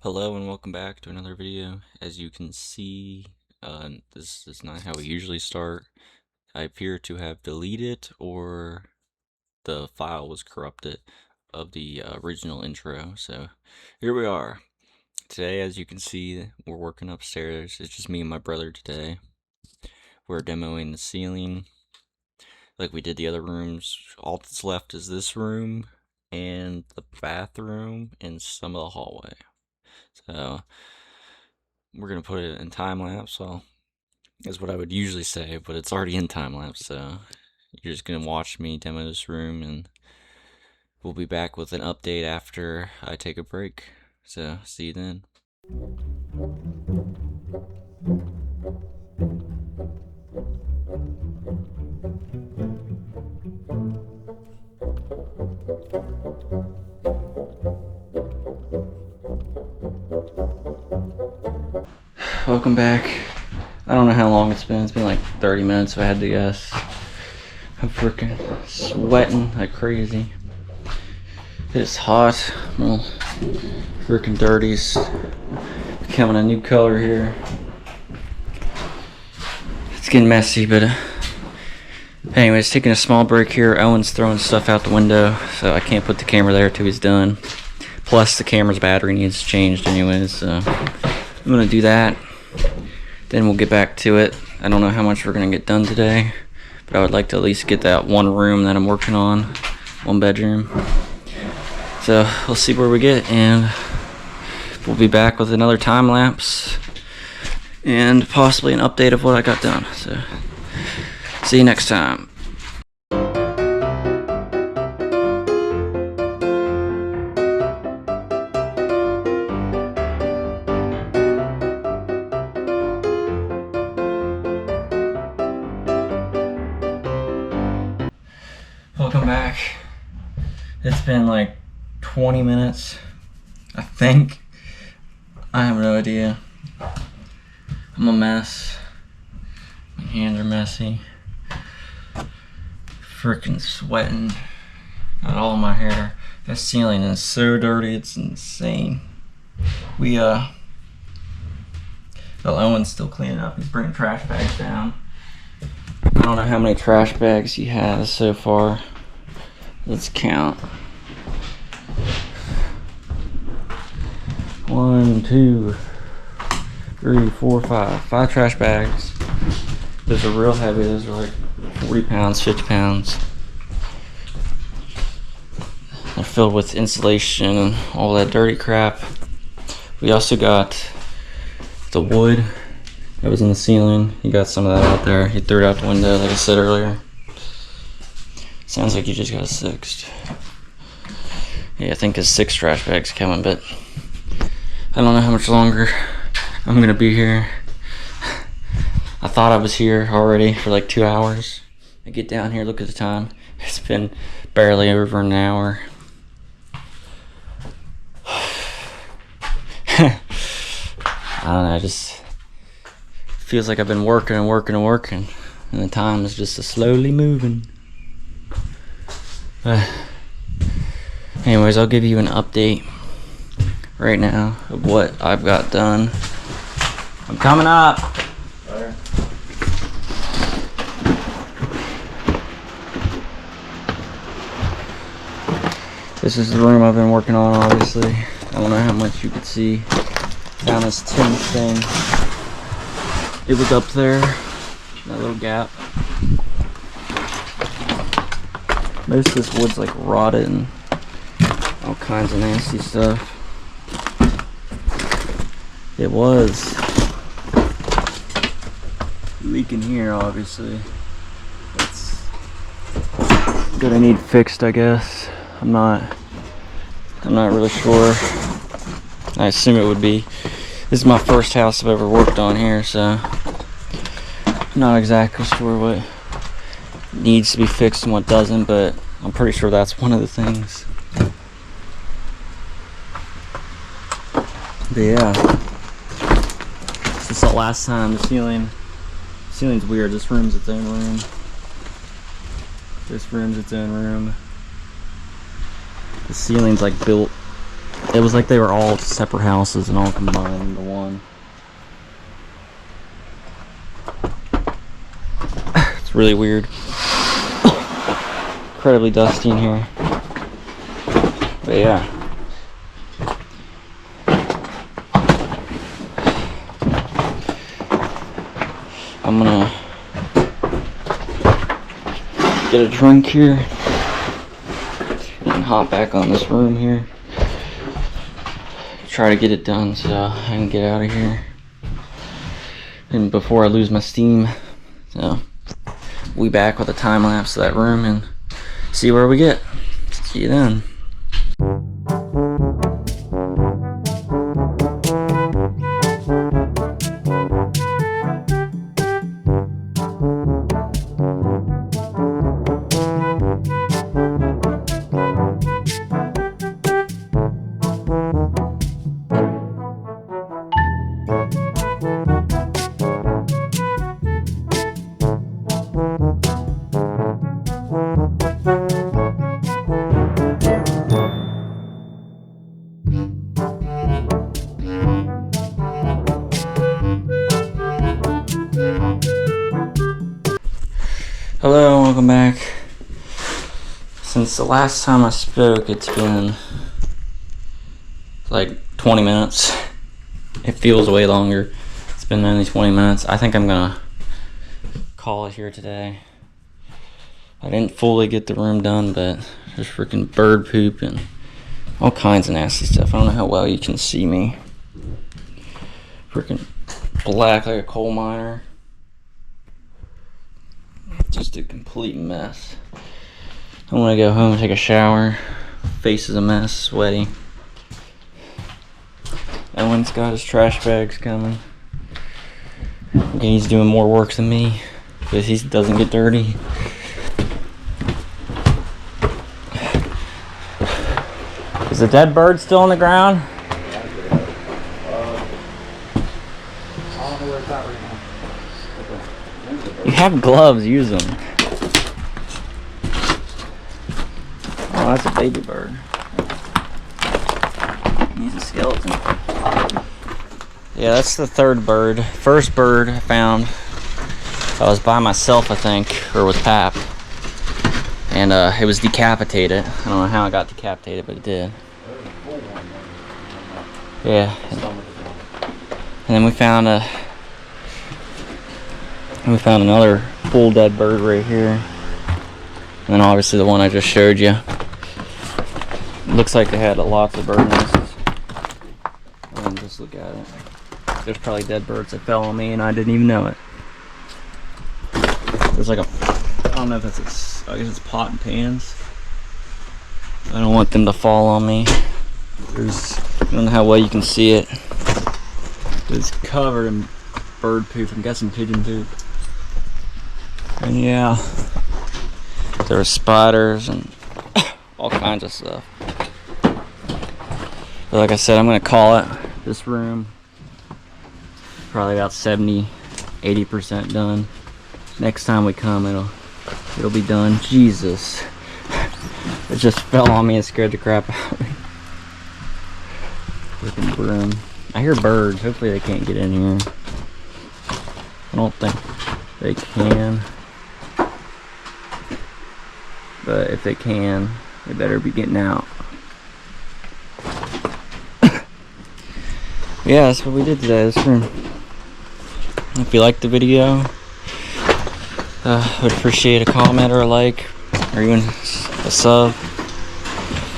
Hello and welcome back to another video. As you can see, this is not how we usually start. I appear to have deleted or the file was corrupted of the original intro. So here we are. Today, as you can see, we're working upstairs. It's just me and my brother today. We're demoing the ceiling like we did the other rooms. All that's left is this room and the bathroom and some of the hallway. So we're gonna put it in time lapse. Well, is what I would usually say, but it's already in time lapse. So you're just gonna watch me demo this room, and we'll be back with an update after I take a break. So see you then. Welcome back. I don't know how long it's been like 30 minutes if I had to guess. I'm freaking sweating like crazy. It's hot. I'm all freaking dirty. It's becoming a new color here. It's getting messy, but anyways, taking a small break here. Owen's throwing stuff out the window, so I can't put the camera there till he's done. Plus the camera's battery needs changed anyways, so I'm gonna do that. Then we'll get back to it. I don't know how much we're gonna get done today, but I would like to at least get that one room that I'm working on, one bedroom. So we'll see where we get, and we'll be back with another time lapse and possibly an update of what I got done. So see you next time. Welcome back. It's been like 20 minutes, I think. I have no idea. I'm a mess. My hands are messy. Freaking sweating. Got all my hair. That ceiling is so dirty, it's insane. Well, Owen's still cleaning up. He's bringing trash bags down. I don't know how many trash bags he has so far. Let's count. 1, 2, 3, 4, 5. 5 trash bags. Those are real heavy. Those are like 40 pounds, 50 pounds. They're filled with insulation and all that dirty crap. We also got the wood that was in the ceiling. He got some of that out there. He threw it out the window, like I said earlier. Sounds like you just got 6. Yeah, I think there's 6 trash bags coming, but I don't know how much longer I'm gonna be here. I thought I was here already for like 2 hours. I get down here, look at the time. It's been barely over an hour. I don't know, it just feels like I've been working and working and working, and the time is just slowly moving. Anyways, I'll give you an update right now of what I've got done. I'm coming up. This is the room I've been working on, obviously. I don't know how much you could see down this tin thing. It was up there, that little gap. Most of this wood's like rotted and all kinds of nasty stuff. It was leaking here, obviously. It's gonna need fixed, I guess. I'm not really sure. I assume it would be. This is my first house I've ever worked on here, so I'm not exactly sure what needs to be fixed and what doesn't, but I'm pretty sure that's one of the things. But yeah, since the last time, the ceiling's weird. This room's its own room. This room's its own room. The ceiling's like built It was like they were all separate houses and all combined into one. It's really weird. Incredibly dusty in here. But yeah. I'm gonna get a drink here and hop back on this room here. Try to get it done so I can get out of here and before I lose my steam. So we'll be back with a time lapse of that room and see where we get. See you then. Hello, welcome back. Since the last time I spoke, it's been like 20 minutes. It feels way longer. It's been only 20 minutes. I think I'm gonna call it here today. I didn't fully get the room done, but there's freaking bird poop and all kinds of nasty stuff. I don't know how well you can see me. Freaking black like a coal miner. Just a complete mess. I want to go home and take a shower. Face is a mess, sweaty. Owen's got his trash bags coming. Okay, he's doing more work than me because he doesn't get dirty. Is the dead bird still on the ground? You have gloves, use them. Oh, that's a baby bird. He's a skeleton. Yeah, that's the third bird. First bird I found, I was by myself, I think, or with Pap. And it was decapitated. I don't know how it got decapitated, but it did. Yeah. And then we found another full dead bird right here. And then obviously the one I just showed you. Looks like they had lots of bird nests. And just look at it. There's probably dead birds that fell on me and I didn't even know it. There's like I don't know if that's I guess it's pot and pans. I don't want them to fall on me. I don't know how well you can see it. It's covered in bird poop. I'm guessing pigeon poop. And yeah, there were spiders and all kinds of stuff. But like I said, I'm gonna call it this room. Probably about 70-80% done. Next time we come, it'll be done. Jesus, it just fell on me and scared the crap out of me. Freaking broom. I hear birds. Hopefully they can't get in here. I don't think they can. But if they can, they better be getting out. Yeah, that's what we did today, this room. If you liked the video, I would appreciate a comment or a like, or even a sub.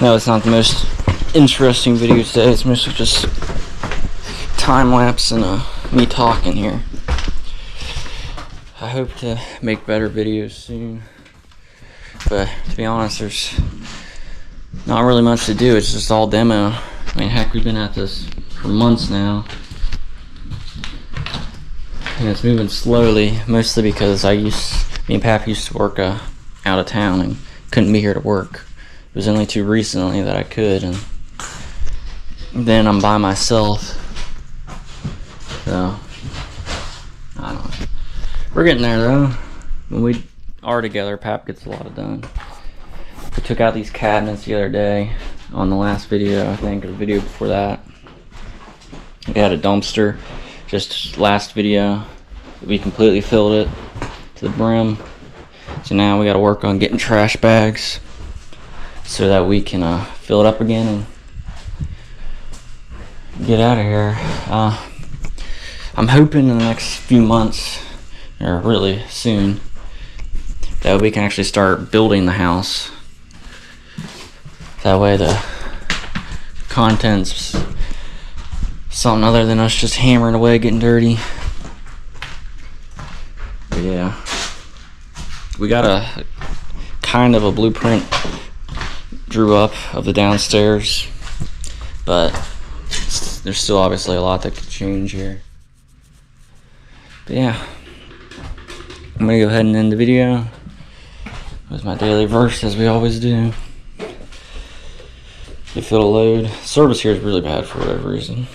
No, it's not the most interesting video today. It's mostly just time lapse and me talking here. I hope to make better videos soon. But to be honest, there's not really much to do. It's just all demo. I mean, heck, we've been at this for months now. And it's moving slowly, mostly because me and Pap used to work out of town and couldn't be here to work. It was only too recently that I could, and then I'm by myself. So, I don't know. We're getting there though. When we are together, Pap gets a lot done. We took out these cabinets the other day. on the last video, I think, or the video before that. We had a dumpster just last video. We completely filled it to the brim. So now we got to work on getting trash bags so that we can fill it up again and get out of here. I'm hoping in the next few months, or really soon, that we can actually start building the house. That way the content's something other than us just hammering away, getting dirty. But yeah, we got a kind of a blueprint drew up of the downstairs, but there's still obviously a lot that could change here. But yeah, I'm gonna go ahead and end the video with my daily verse, as we always do. If it'll load. Service here is really bad for whatever reason.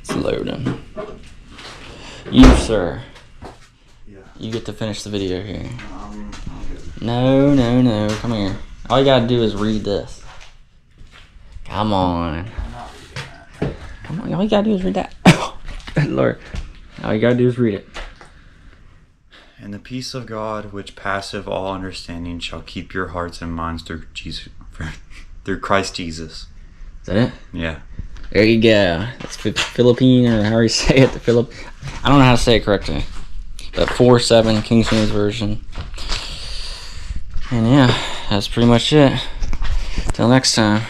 It's loading. You, sir. Yeah. You get to finish the video here. No, no, no. Come here. All you gotta do is read this. Come on. Come on. All you gotta do is read that. Good Lord. All you gotta do is read it. And the peace of God, which passeth all understanding, shall keep your hearts and minds through Christ Jesus. Is that it? Yeah. There you go. That's Philippine, or however you say it. I don't know how to say it correctly. But 4:7 King James Version. And yeah, that's pretty much it. Till next time.